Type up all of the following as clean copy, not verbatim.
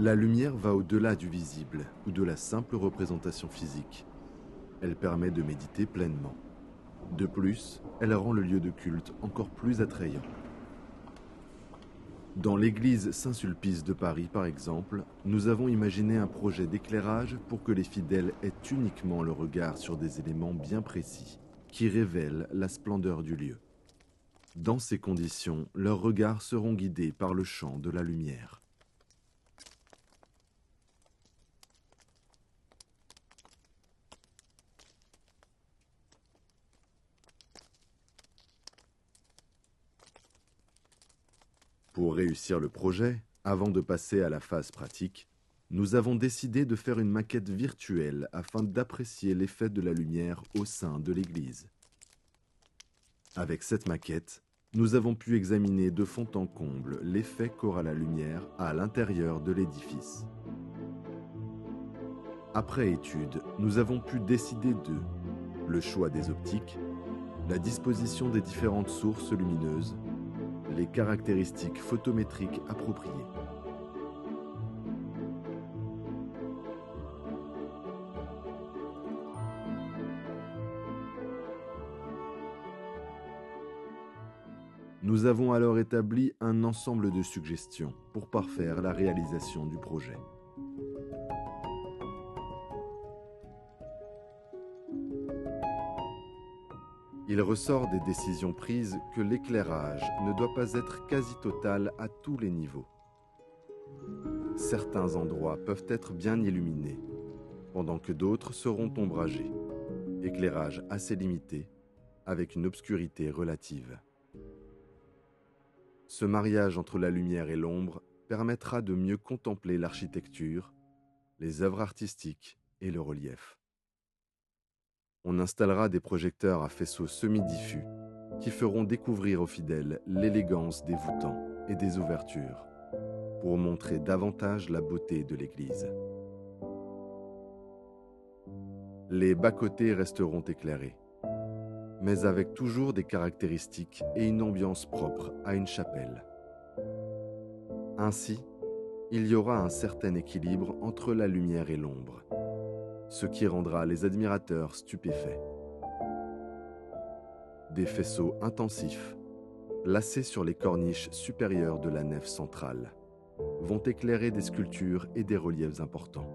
La lumière va au-delà du visible ou de la simple représentation physique. Elle permet de méditer pleinement. De plus, elle rend le lieu de culte encore plus attrayant. Dans l'église Saint-Sulpice de Paris, par exemple, nous avons imaginé un projet d'éclairage pour que les fidèles aient uniquement le regard sur des éléments bien précis, qui révèlent la splendeur du lieu. Dans ces conditions, leurs regards seront guidés par le champ de la lumière. Pour réussir le projet, avant de passer à la phase pratique, nous avons décidé de faire une maquette virtuelle afin d'apprécier l'effet de la lumière au sein de l'église. Avec cette maquette, nous avons pu examiner de fond en comble l'effet qu'aura la lumière à l'intérieur de l'édifice. Après étude, nous avons pu décider de le choix des optiques, la disposition des différentes sources lumineuses, les caractéristiques photométriques appropriées. Nous avons alors établi un ensemble de suggestions pour parfaire la réalisation du projet. Il ressort des décisions prises que l'éclairage ne doit pas être quasi total à tous les niveaux. Certains endroits peuvent être bien illuminés, pendant que d'autres seront ombragés. Éclairage assez limité, avec une obscurité relative. Ce mariage entre la lumière et l'ombre permettra de mieux contempler l'architecture, les œuvres artistiques et le relief. On installera des projecteurs à faisceaux semi-diffus qui feront découvrir aux fidèles l'élégance des voûtants et des ouvertures pour montrer davantage la beauté de l'église. Les bas-côtés resteront éclairés, mais avec toujours des caractéristiques et une ambiance propre à une chapelle. Ainsi, il y aura un certain équilibre entre la lumière et l'ombre, ce qui rendra les admirateurs stupéfaits. Des faisceaux intensifs, lassés sur les corniches supérieures de la nef centrale, vont éclairer des sculptures et des reliefs importants.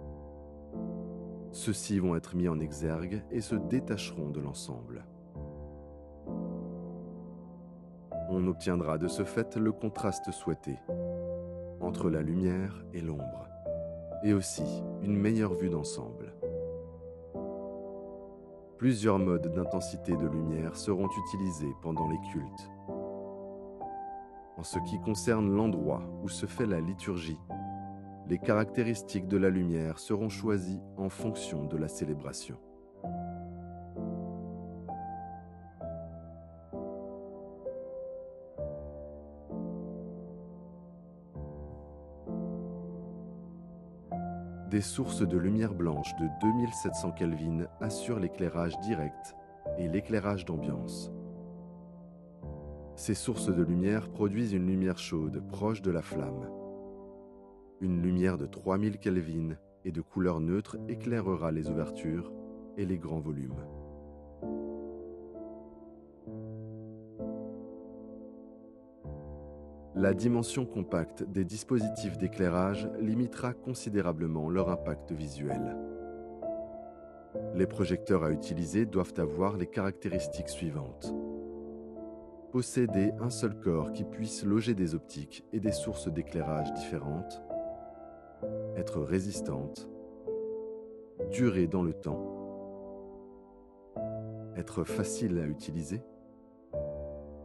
Ceux-ci vont être mis en exergue et se détacheront de l'ensemble. On obtiendra de ce fait le contraste souhaité entre la lumière et l'ombre, et aussi une meilleure vue d'ensemble. Plusieurs modes d'intensité de lumière seront utilisés pendant les cultes. En ce qui concerne l'endroit où se fait la liturgie, les caractéristiques de la lumière seront choisies en fonction de la célébration. Des sources de lumière blanche de 2700 Kelvin assurent l'éclairage direct et l'éclairage d'ambiance. Ces sources de lumière produisent une lumière chaude proche de la flamme. Une lumière de 3000 Kelvin et de couleur neutre éclairera les ouvertures et les grands volumes. La dimension compacte des dispositifs d'éclairage limitera considérablement leur impact visuel. Les projecteurs à utiliser doivent avoir les caractéristiques suivantes. Posséder un seul corps qui puisse loger des optiques et des sources d'éclairage différentes, être résistante, durer dans le temps, être facile à utiliser,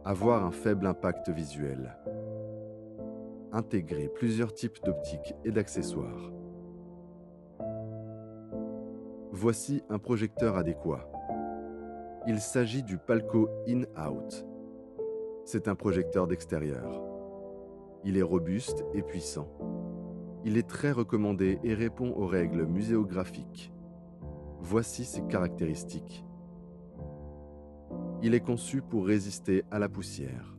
avoir un faible impact visuel, intégrer plusieurs types d'optiques et d'accessoires. Voici un projecteur adéquat. Il s'agit du Palco In-Out. C'est un projecteur d'extérieur. Il est robuste et puissant. Il est très recommandé et répond aux règles muséographiques. Voici ses caractéristiques. Il est conçu pour résister à la poussière.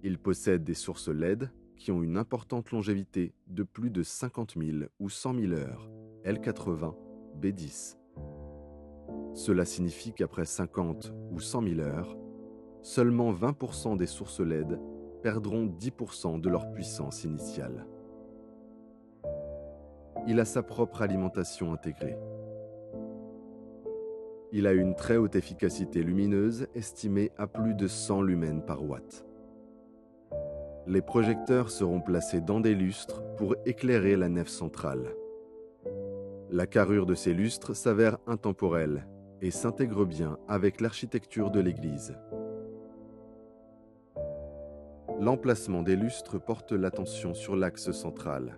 Il possède des sources LED qui ont une importante longévité de plus de 50 000 ou 100 000 heures, L80, B10. Cela signifie qu'après 50 ou 100 000 heures, seulement 20% des sources LED perdront 10% de leur puissance initiale. Il a sa propre alimentation intégrée. Il a une très haute efficacité lumineuse estimée à plus de 100 lumens par watt. Les projecteurs seront placés dans des lustres pour éclairer la nef centrale. La carrure de ces lustres s'avère intemporelle et s'intègre bien avec l'architecture de l'église. L'emplacement des lustres porte l'attention sur l'axe central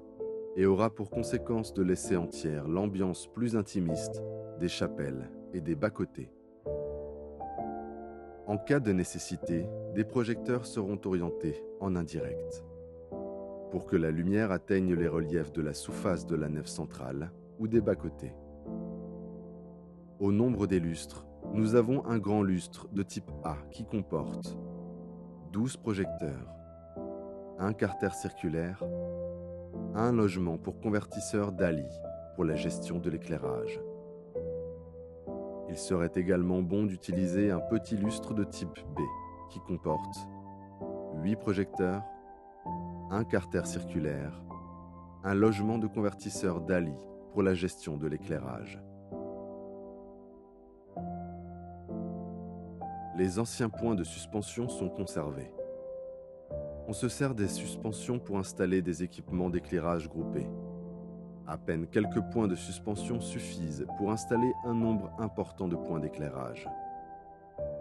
et aura pour conséquence de laisser entière l'ambiance plus intimiste des chapelles et des bas-côtés. En cas de nécessité, des projecteurs seront orientés en indirect pour que la lumière atteigne les reliefs de la sous-face de la nef centrale ou des bas-côtés. Au nombre des lustres, nous avons un grand lustre de type A qui comporte 12 projecteurs, un carter circulaire, un logement pour convertisseur DALI pour la gestion de l'éclairage. Il serait également bon d'utiliser un petit lustre de type B qui comporte 8 projecteurs, un carter circulaire, un logement de convertisseur DALI pour la gestion de l'éclairage. Les anciens points de suspension sont conservés. On se sert des suspensions pour installer des équipements d'éclairage groupés. À peine quelques points de suspension suffisent pour installer un nombre important de points d'éclairage.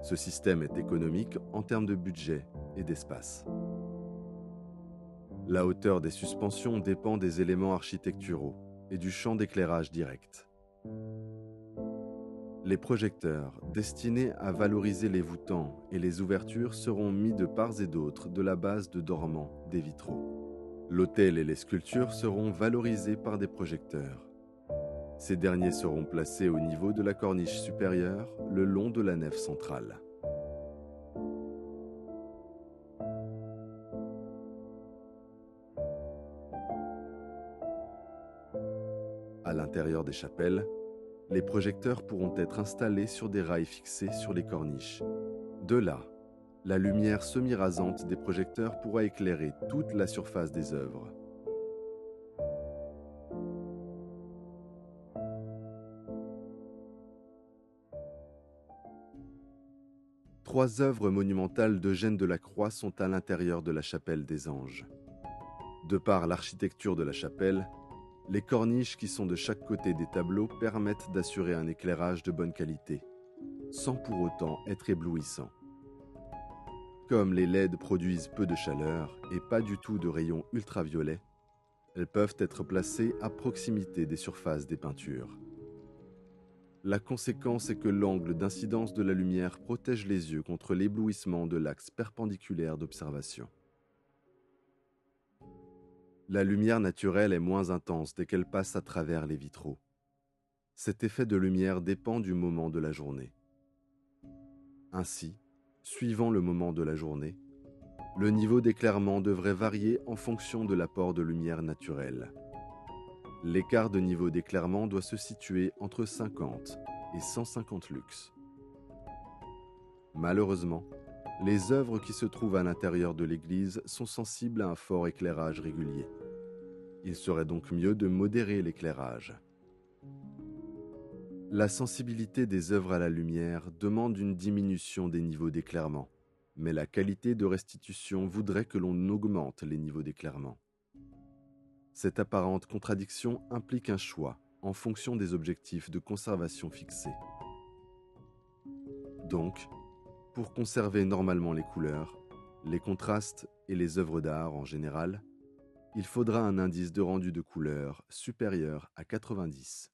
Ce système est économique en termes de budget et d'espace. La hauteur des suspensions dépend des éléments architecturaux et du champ d'éclairage direct. Les projecteurs destinés à valoriser les voûtants et les ouvertures seront mis de part et d'autre de la base de dormant des vitraux. L'autel et les sculptures seront valorisés par des projecteurs. Ces derniers seront placés au niveau de la corniche supérieure, le long de la nef centrale. À l'intérieur des chapelles, les projecteurs pourront être installés sur des rails fixés sur les corniches. De là, la lumière semi-rasante des projecteurs pourra éclairer toute la surface des œuvres. Trois œuvres monumentales d'Eugène Delacroix sont à l'intérieur de la chapelle des Anges. De par l'architecture de la chapelle, les corniches qui sont de chaque côté des tableaux permettent d'assurer un éclairage de bonne qualité, sans pour autant être éblouissant. Comme les LED produisent peu de chaleur et pas du tout de rayons ultraviolets, elles peuvent être placées à proximité des surfaces des peintures. La conséquence est que l'angle d'incidence de la lumière protège les yeux contre l'éblouissement de l'axe perpendiculaire d'observation. La lumière naturelle est moins intense dès qu'elle passe à travers les vitraux. Cet effet de lumière dépend du moment de la journée. Ainsi, suivant le moment de la journée, le niveau d'éclairement devrait varier en fonction de l'apport de lumière naturelle. L'écart de niveau d'éclairement doit se situer entre 50 et 150 lux. Malheureusement, les œuvres qui se trouvent à l'intérieur de l'église sont sensibles à un fort éclairage régulier. Il serait donc mieux de modérer l'éclairage. La sensibilité des œuvres à la lumière demande une diminution des niveaux d'éclairement, mais la qualité de restitution voudrait que l'on augmente les niveaux d'éclairement. Cette apparente contradiction implique un choix en fonction des objectifs de conservation fixés. Donc, pour conserver normalement les couleurs, les contrastes et les œuvres d'art en général, il faudra un indice de rendu de couleur supérieur à 90.